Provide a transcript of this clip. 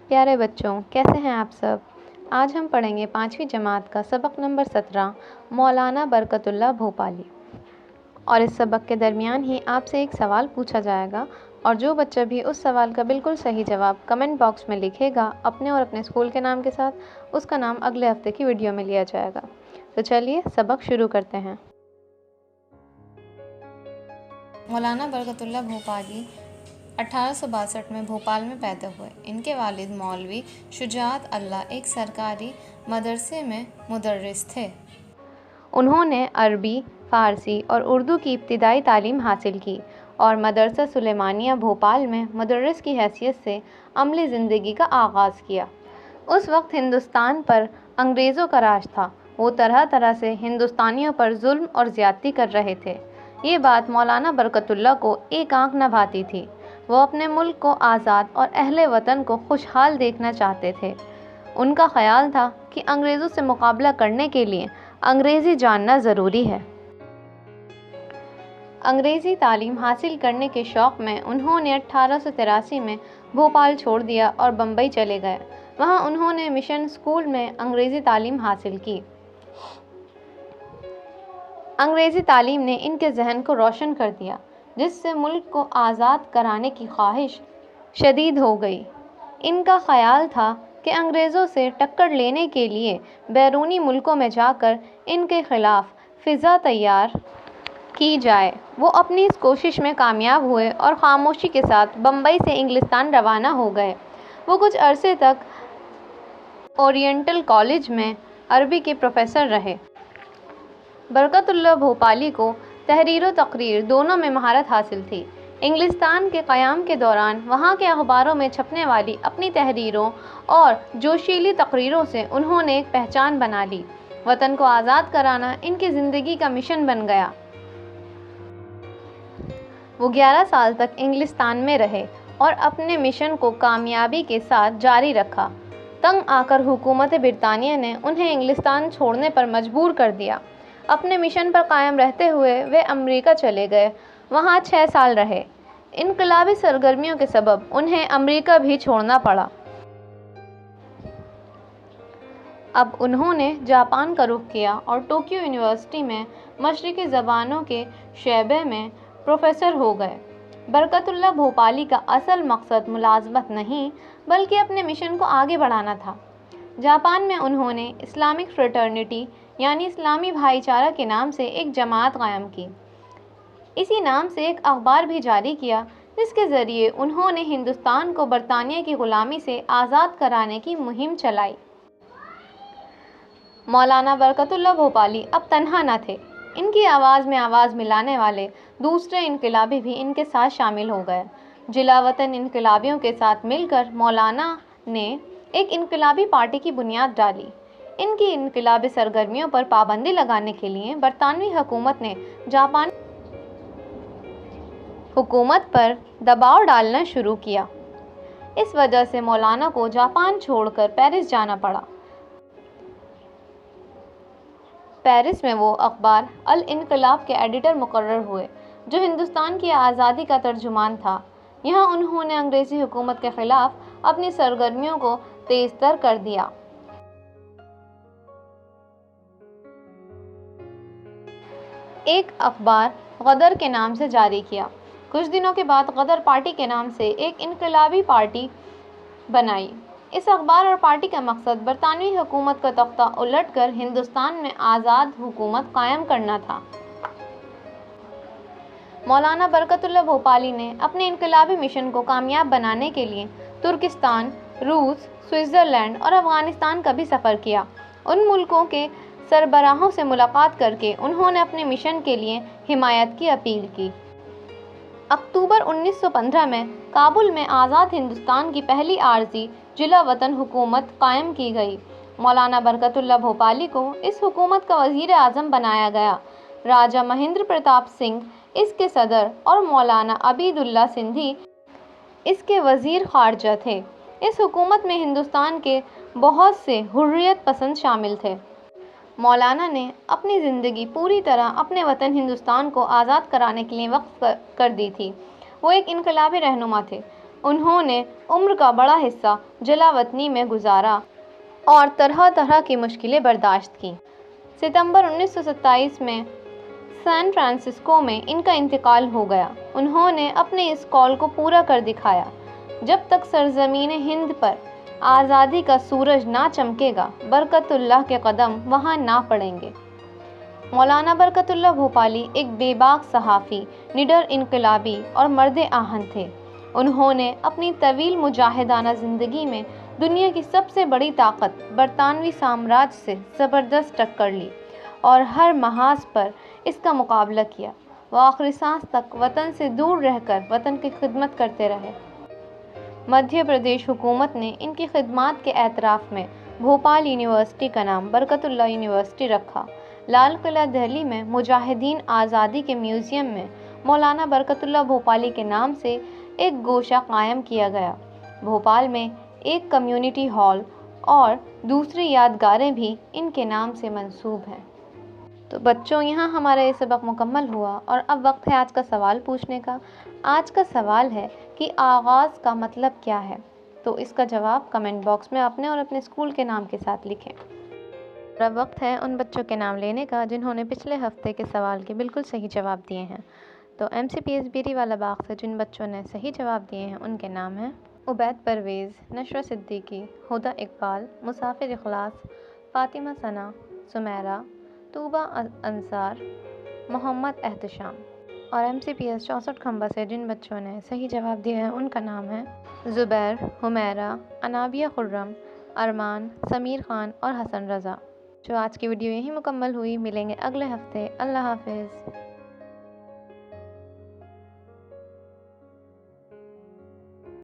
پیارے بچوں، کیسے ہیں آپ سب؟ آج ہم پڑھیں گے 5ویں جماعت کا سبق نمبر 17 مولانا برکت اللہ بھوپالی، اور اس سبق کے درمیان ہی آپ سے ایک سوال پوچھا جائے گا، اور جو بچہ بھی اس سوال کا بالکل صحیح جواب کمنٹ باکس میں لکھے گا اپنے اور اپنے اسکول کے نام کے ساتھ، اس کا نام اگلے ہفتے کی ویڈیو میں لیا جائے گا۔ تو چلیے سبق شروع کرتے ہیں۔ مولانا برکت اللہ بھوپالی 1862 میں بھوپال میں پیدا ہوئے۔ ان کے والد مولوی شجاعت اللہ ایک سرکاری مدرسے میں مدرس تھے۔ انہوں نے عربی، فارسی اور اردو کی ابتدائی تعلیم حاصل کی اور مدرسہ سلیمانیہ بھوپال میں مدرس کی حیثیت سے عملی زندگی کا آغاز کیا۔ اس وقت ہندوستان پر انگریزوں کا راج تھا۔ وہ طرح طرح سے ہندوستانیوں پر ظلم اور زیادتی کر رہے تھے۔ یہ بات مولانا برکت اللہ کو ایک آنکھ نہ بھاتی تھی۔ وہ اپنے ملک کو آزاد اور اہل وطن کو خوشحال دیکھنا چاہتے تھے۔ ان کا خیال تھا کہ انگریزوں سے مقابلہ کرنے کے لیے انگریزی جاننا ضروری ہے۔ انگریزی تعلیم حاصل کرنے کے شوق میں انہوں نے 1883 میں بھوپال چھوڑ دیا اور بمبئی چلے گئے۔ وہاں انہوں نے مشن اسکول میں انگریزی تعلیم حاصل کی۔ انگریزی تعلیم نے ان کے ذہن کو روشن کر دیا، جس سے ملک کو آزاد کرانے کی خواہش شدید ہو گئی۔ ان کا خیال تھا کہ انگریزوں سے ٹکر لینے کے لیے بیرونی ملکوں میں جا کر ان کے خلاف فضا تیار کی جائے۔ وہ اپنی اس کوشش میں کامیاب ہوئے اور خاموشی کے ساتھ بمبئی سے انگلستان روانہ ہو گئے۔ وہ کچھ عرصے تک اورینٹل کالج میں عربی کے پروفیسر رہے۔ برکت اللہ بھوپالی کو تحریر و تقریر دونوں میں مہارت حاصل تھی۔ انگلستان کے قیام کے دوران وہاں کے اخباروں میں چھپنے والی اپنی تحریروں اور جوشیلی تقریروں سے انہوں نے ایک پہچان بنا لی۔ وطن کو آزاد کرانا ان کی زندگی کا مشن بن گیا۔ وہ 11 سال تک انگلستان میں رہے اور اپنے مشن کو کامیابی کے ساتھ جاری رکھا۔ تنگ آ کر حکومت برطانیہ نے انہیں انگلستان چھوڑنے پر مجبور کر دیا۔ اپنے مشن پر قائم رہتے ہوئے وہ امریکہ چلے گئے۔ وہاں 6 سال رہے۔ انقلابی سرگرمیوں کے سبب انہیں امریکہ بھی چھوڑنا پڑا۔ اب انہوں نے جاپان کا رخ کیا اور ٹوکیو یونیورسٹی میں مشرقی زبانوں کے شعبے میں پروفیسر ہو گئے۔ برکت اللہ بھوپالی کا اصل مقصد ملازمت نہیں بلکہ اپنے مشن کو آگے بڑھانا تھا۔ جاپان میں انہوں نے اسلامک فریٹرنیٹی یعنی اسلامی بھائی چارہ کے نام سے ایک جماعت قائم کی۔ اسی نام سے ایک اخبار بھی جاری کیا، جس کے ذریعے انہوں نے ہندوستان کو برطانیہ کی غلامی سے آزاد کرانے کی مہم چلائی۔ مولانا برکت اللہ بھوپالی اب تنہا نہ تھے۔ ان کی آواز میں آواز ملانے والے دوسرے انقلابی بھی ان کے ساتھ شامل ہو گئے۔ جلا وطن انقلابیوں کے ساتھ مل کر مولانا نے ایک انقلابی پارٹی کی بنیاد ڈالی۔ ان کی انقلابی سرگرمیوں پر پابندی لگانے کے لیے برطانوی حکومت نے جاپانی حکومت پر دباؤ ڈالنا شروع کیا۔ اس وجہ سے مولانا کو جاپان چھوڑ کر پیرس جانا پڑا۔ پیرس میں وہ اخبار الانقلاب کے ایڈیٹر مقرر ہوئے، جو ہندوستان کی آزادی کا ترجمان تھا۔ یہاں انہوں نے انگریزی حکومت کے خلاف اپنی سرگرمیوں کو تیز تر کر دیا۔ ایک اخبار غدر کے نام سے جاری کیا۔ کچھ دنوں کے بعد غدر پارٹی کے نام سے ایک انقلابی پارٹی بنائی۔ اس اخبار اور پارٹی کا مقصد برطانوی حکومت کا تختہ الٹ کر ہندوستان میں آزاد حکومت قائم کرنا تھا۔ مولانا برکت اللہ بھوپالی نے اپنے انقلابی مشن کو کامیاب بنانے کے لیے ترکستان، روس، سوئٹزرلینڈ اور افغانستان کا بھی سفر کیا۔ ان ملکوں کے سربراہوں سے ملاقات کر کے انہوں نے اپنے مشن کے لیے حمایت کی اپیل کی۔ اکتوبر 1915 میں کابل میں آزاد ہندوستان کی پہلی عارضی جلا وطن حکومت قائم کی گئی۔ مولانا برکت اللہ بھوپالی کو اس حکومت کا وزیر اعظم بنایا گیا۔ راجہ مہندر پرتاپ سنگھ اس کے صدر اور مولانا عبید اللہ سندھی اس کے وزیر خارجہ تھے۔ اس حکومت میں ہندوستان کے بہت سے حریت پسند شامل تھے۔ مولانا نے اپنی زندگی پوری طرح اپنے وطن ہندوستان کو آزاد کرانے کے لیے وقف کر دی تھی۔ وہ ایک انقلابی رہنما تھے۔ انہوں نے عمر کا بڑا حصہ جلا وطنی میں گزارا اور طرح طرح کی مشکلیں برداشت کیں۔ ستمبر 1927 میں سان فرانسسکو میں ان کا انتقال ہو گیا۔ انہوں نے اپنے اس قول کو پورا کر دکھایا، جب تک سرزمین ہند پر آزادی کا سورج نہ چمکے گا، برکت اللہ کے قدم وہاں نہ پڑیں گے۔ مولانا برکت اللہ بھوپالی ایک بے باک صحافی، نڈر انقلابی اور مرد آہن تھے۔ انہوں نے اپنی طویل مجاہدانہ زندگی میں دنیا کی سب سے بڑی طاقت برطانوی سامراج سے زبردست ٹکر لی اور ہر محاذ پر اس کا مقابلہ کیا۔ وہ آخری سانس تک وطن سے دور رہ کر وطن کی خدمت کرتے رہے۔ مدھیہ پردیش حکومت نے ان کی خدمات کے اعتراف میں بھوپال یونیورسٹی کا نام برکت اللہ یونیورسٹی رکھا۔ لال قلعہ دہلی میں مجاہدین آزادی کے میوزیم میں مولانا برکت اللہ بھوپالی کے نام سے ایک گوشہ قائم کیا گیا۔ بھوپال میں ایک کمیونٹی ہال اور دوسری یادگاریں بھی ان کے نام سے منسوب ہیں۔ تو بچوں، یہاں ہمارا یہ سبق مکمل ہوا اور اب وقت ہے آج کا سوال پوچھنے کا۔ آج کا سوال ہے کہ آغاز کا مطلب کیا ہے؟ تو اس کا جواب کمنٹ باکس میں اپنے اور اپنے اسکول کے نام کے ساتھ لکھیں۔ اب وقت ہے ان بچوں کے نام لینے کا جنہوں نے پچھلے ہفتے کے سوال کے بالکل صحیح جواب دیے ہیں۔ تو MCPS بیری والا باغ سے جن بچوں نے صحیح جواب دیے ہیں ان کے نام ہیں عبید پرویز، نشرہ صدیقی، ہدیٰ اقبال، مسافر اخلاص، فاطمہ ثنا، سمیرہ، طوبیٰ انصار، محمد احتشام۔ اور MCPS 64 کھمبا سے جن بچوں نے صحیح جواب دیے ہیں ان کا نام ہے زبیر، حمیرہ، انابیہ خرم، ارمان، سمیر خان اور حسن رضا۔ جو آج کی ویڈیو یہیں مکمل ہوئی، ملیں گے اگلے ہفتے۔ اللہ حافظ۔